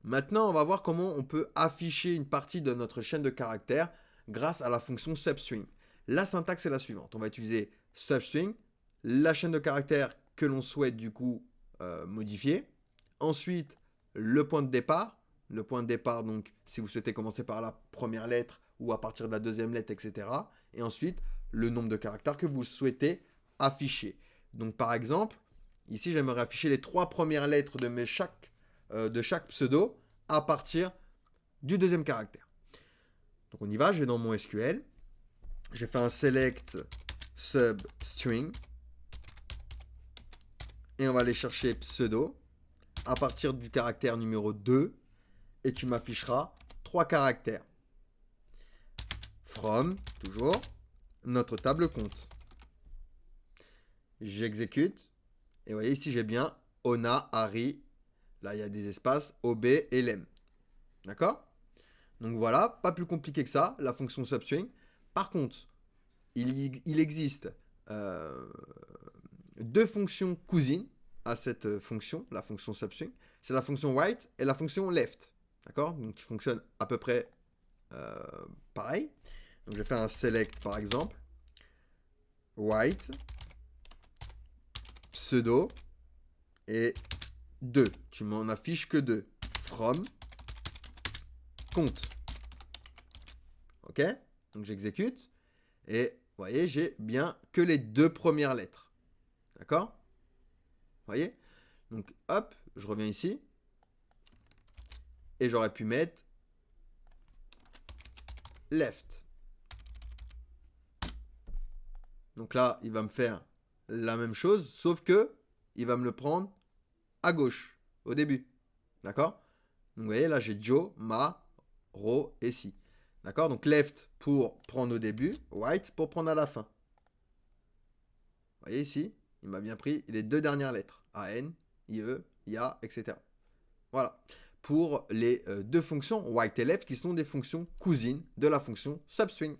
Maintenant, on va voir comment on peut afficher une partie de notre chaîne de caractères grâce à la fonction substring. La syntaxe est la suivante. On va utiliser substring, la chaîne de caractères que l'on souhaite du coup modifier. Ensuite, le point de départ. Le point de départ, donc, si vous souhaitez commencer par la première lettre ou à partir de la deuxième lettre, etc. Et ensuite, le nombre de caractères que vous souhaitez afficher. Donc, par exemple, ici, j'aimerais afficher les 3 premières lettres de chaque pseudo à partir du deuxième caractère. Donc, on y va. Je vais dans mon SQL. J'ai fait un select substring. Et on va aller chercher pseudo à partir du caractère numéro 2. Et tu m'afficheras 3 caractères. From, toujours, notre table compte. J'exécute. Et vous voyez ici, j'ai bien Ona, Harry. Là, il y a des espaces, OB et LEM. D'accord? Donc voilà, pas plus compliqué que ça, la fonction substring. Par contre, il existe 2 fonctions cousines à cette fonction, la fonction substring. C'est la fonction right et la fonction left. D'accord? Donc qui fonctionnent à peu près pareil. Donc je vais faire un select par exemple. Right, pseudo et 2. Tu m'en affiches que 2. From, compte. Ok? Donc j'exécute. Et vous voyez, j'ai bien que les 2 premières lettres. D'accord? Vous voyez? Donc hop, je reviens ici. Et j'aurais pu mettre left. Donc là, il va me faire la même chose, sauf que il va me le prendre à gauche, au début. D'accord? Donc vous voyez, là j'ai Joe, Ma, Ro et Si. D'accord? Donc left pour prendre au début, right pour prendre à la fin. Vous voyez ici, il m'a bien pris les 2 dernières lettres. A-N, I-E, I-A, etc. Voilà. Pour les 2 fonctions right et left qui sont des fonctions cousines de la fonction substring.